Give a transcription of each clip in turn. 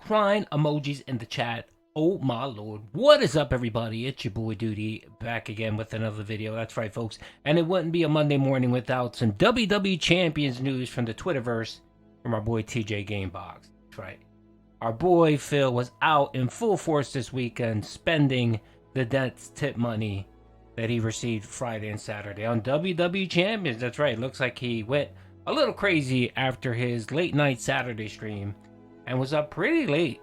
crying emojis in the chat. Oh my lord. What is up, everybody? It's your boy Doody back again with another video. That's right, folks. And it wouldn't be a Monday morning without some WWE Champions news from the Twitterverse from our boy TJ Gamebox. That's right. Our boy Phil was out in full force this weekend spending the debt's tip money that he received Friday and Saturday on WWE Champions. That's right. Looks like he went a little crazy after his late night Saturday stream and was up pretty late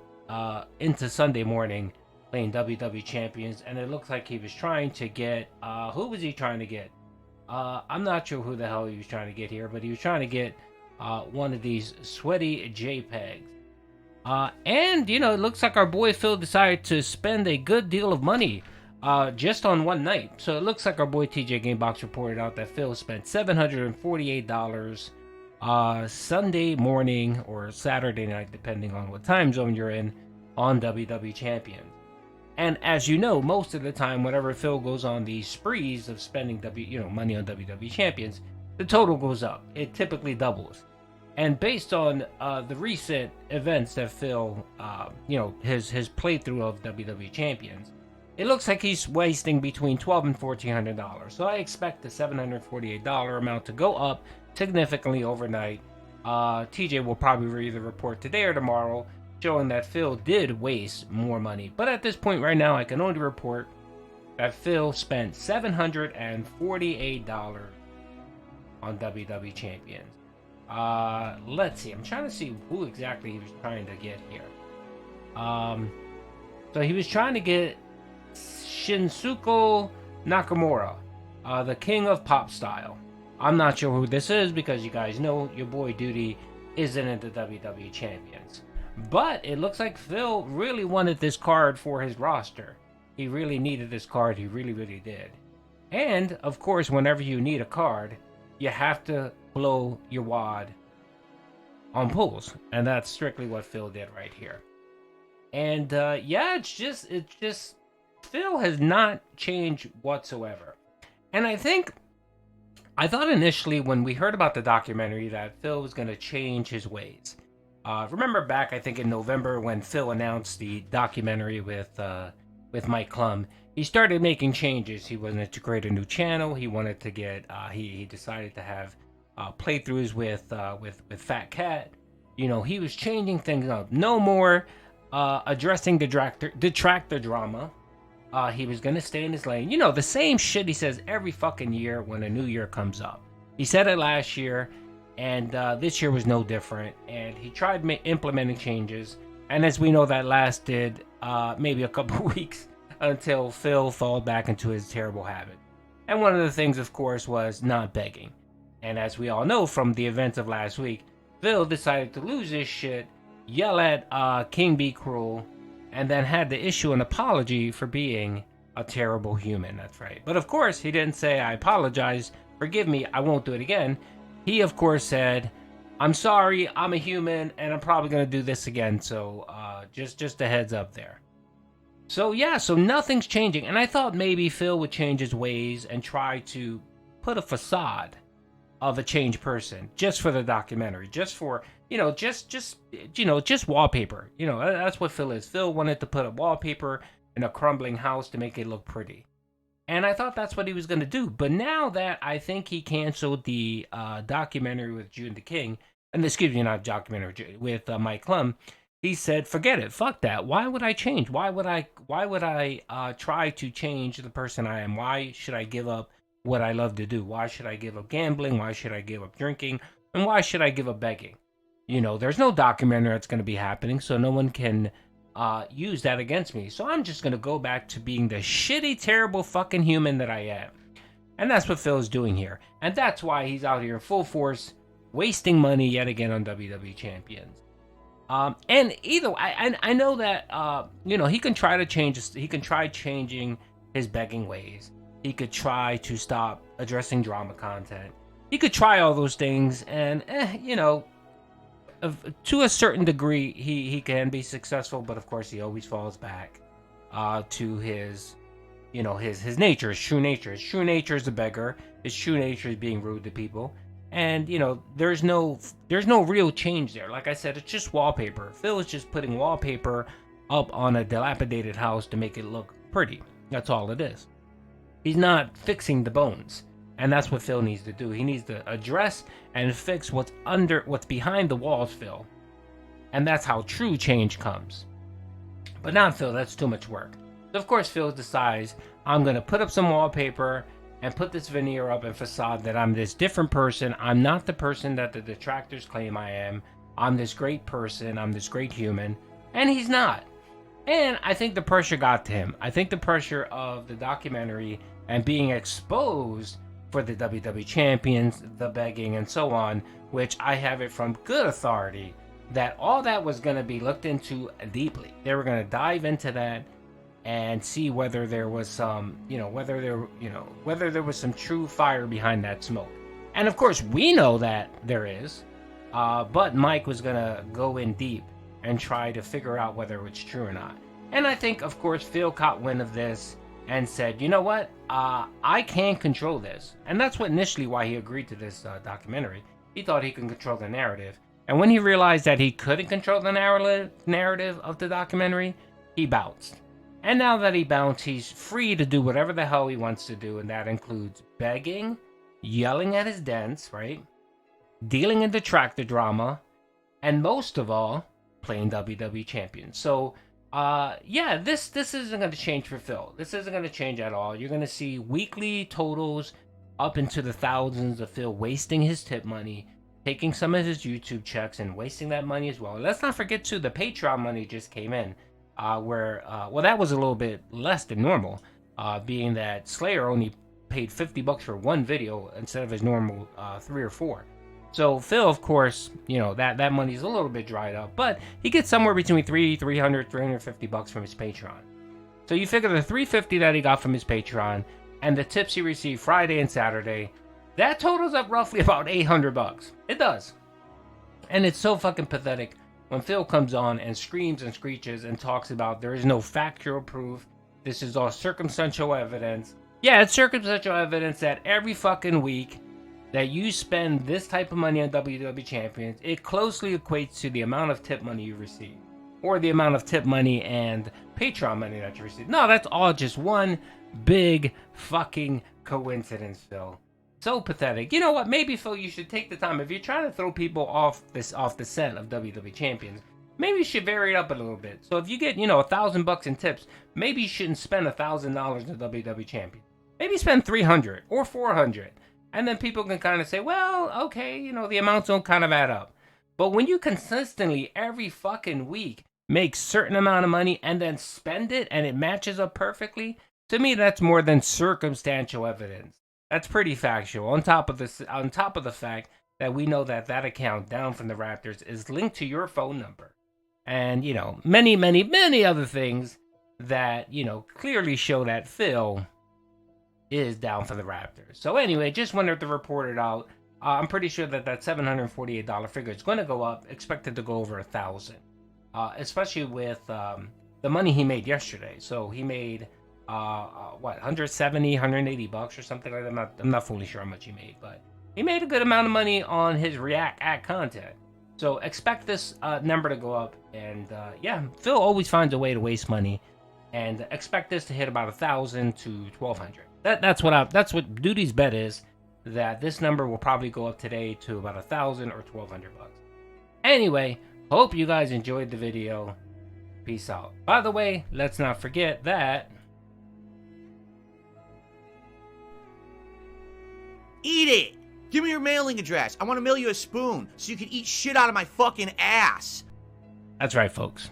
into Sunday morning playing WWE Champions. And it looks like he was trying to get, who was he trying to get? I'm not sure who the hell he was trying to get here, but he was trying to get one of these sweaty JPEGs. And, you know, it looks like our boy Phil decided to spend a good deal of money just on one night. So it looks like our boy TJ Gamebox reported out that Phil spent $748 Sunday morning or Saturday night, depending on what time zone you're in, on WWE Champions. And as you know, most of the time, whenever Phil goes on these sprees of spending money on WWE Champions, the total goes up. It typically doubles. And based on the recent events that Phil, his playthrough of WWE Champions, it looks like he's wasting between $1,200 and $1,400. So I expect the $748 amount to go up significantly overnight. TJ will probably either report today or tomorrow, showing that Phil did waste more money. But at this point right now, I can only report that Phil spent $748 on WWE Champions. Let's see. I'm trying to see who exactly he was trying to get here. So he was trying to get Shinsuke Nakamura, the king of pop style. I'm not sure who this is because you guys know your boy Doody isn't in the WWE Champions. But it looks like Phil really wanted this card for his roster. He really needed this card. He really, really did. And, of course, whenever you need a card, you have to blow your wad on pulls. And that's strictly what Phil did right here. And, it's just Phil has not changed whatsoever. And I thought initially when we heard about the documentary that Phil was going to change his ways. Remember back, I think in November when Phil announced the documentary with Mike Klum, he started making changes. He wanted to create a new channel. He wanted to get, he decided to have playthroughs with Fat Cat. You know, he was changing things up. No more addressing detractor drama. He was going to stay in his lane. You know, the same shit he says every fucking year when a new year comes up. He said it last year, and this year was no different. And he tried implementing changes. And as we know, that lasted maybe a couple weeks until Phil fell back into his terrible habit. And one of the things, of course, was not begging. And as we all know from the events of last week, Phil decided to lose his shit, yell at King Be Cruel, and then had to issue an apology for being a terrible human. That's right. But of course, he didn't say, I apologize, forgive me, I won't do it again. He, of course, said, I'm sorry, I'm a human, and I'm probably going to do this again. So just a heads up there. So yeah, so nothing's changing. And I thought maybe Phil would change his ways and try to put a facade of a changed person just for the documentary, just for, just wallpaper. You know, that's what Phil is. Phil wanted to put a wallpaper in a crumbling house to make it look pretty. And I thought that's what he was going to do. But now that I think he canceled the documentary with June the King, and excuse me, not documentary, with Mike Klum, he said, forget it, fuck that. Why would I change? Why would I try to change the person I am? Why should I give up what I love to do? Why should I give up gambling? Why should I give up drinking? And why should I give up begging? You know, there's no documentary that's going to be happening, so no one can use that against me. So I'm just going to go back to being the shitty, terrible fucking human that I am. And that's what Phil is doing here. And that's why he's out here in full force, wasting money yet again on WWE Champions. And either I know that, he can try to change, he can try changing his begging ways. He could try to stop addressing drama content. He could try all those things, and to a certain degree, he can be successful. But of course, he always falls back to his nature, his true nature. His true nature is a beggar. His true nature is being rude to people, And there's no real change there. Like I said, it's just wallpaper. Phil is just putting wallpaper up on a dilapidated house to make it look pretty. That's all it is. He's not fixing the bones. And that's what Phil needs to do. He needs to address and fix what's behind the walls, Phil. And that's how true change comes. But not Phil, that's too much work. So of course Phil decides, I'm going to put up some wallpaper and put this veneer up and facade that I'm this different person. I'm not the person that the detractors claim I am. I'm this great person. I'm this great human. And he's not. And I think the pressure got to him. I think the pressure of the documentary and being exposed for the WWE champions, the begging, and so on, which I have it from good authority, that all that was going to be looked into deeply. They were going to dive into that and see whether there was some, whether there was some true fire behind that smoke. And of course, we know that there is, but Mike was going to go in deep and try to figure out whether it's true or not. And I think, of course, Phil caught wind of this and said, you know what, I can't control this. And that's what initially why he agreed to this documentary. He thought he could control the narrative. And when he realized that he couldn't control the narrative of the documentary, he bounced. And now that he bounced, he's free to do whatever the hell he wants to do. And that includes begging, yelling at his dents, right? Dealing in detractor drama, and most of all, playing WWE champion. So, this isn't going to change for Phil. This isn't going to change at all. You're going to see weekly totals up into the thousands of Phil wasting his tip money, taking some of his YouTube checks and wasting that money as well. Let's not forget too, the Patreon money just came in, where that was a little bit less than normal, being that Slayer only paid $50 for one video instead of his normal 3 or 4. So Phil, of course, that money's a little bit dried up, but he gets somewhere between $350 from his Patreon. So you figure the $350 that he got from his Patreon and the tips he received Friday and Saturday, that totals up roughly about $800. It does. And it's so fucking pathetic when Phil comes on and screams and screeches and talks about there is no factual proof. This is all circumstantial evidence. Yeah, it's circumstantial evidence that every fucking week that you spend this type of money on WWE champions, it closely equates to the amount of tip money you receive. Or the amount of tip money and Patreon money that you receive. No, that's all just one big fucking coincidence, Phil. So pathetic. You know what? Maybe, Phil, you should take the time. If you're trying to throw people off the scent of WWE champions, maybe you should vary it up a little bit. So if you get, $1,000 in tips, maybe you shouldn't spend $1,000 on WWE champion. Maybe spend $300 or $400. And then people can kind of say, well, okay, the amounts don't kind of add up. But when you consistently, every fucking week, make certain amount of money and then spend it and it matches up perfectly, to me, that's more than circumstantial evidence. That's pretty factual. On top of the fact that we know that account down from the Raptors is linked to your phone number. And, many, many, many other things that, clearly show that Phil is down for the Raptors. So anyway, just wanted to report it out. I'm pretty sure that $748 figure is going to go up, expected to go over 1,000, especially with the money he made yesterday. So he made $170, $180 or something like that. I'm not fully sure how much he made, but he made a good amount of money on his React Act content. So expect this number to go up, and Phil always finds a way to waste money, and expect this to hit about 1,000 to 1,200. That's what Doody's bet is, that this number will probably go up today to about 1,000 or 1,200 bucks. Anyway, hope you guys enjoyed the video. Peace out. By the way, let's not forget that eat it! Give me your mailing address. I want to mail you a spoon so you can eat shit out of my fucking ass. That's right, folks.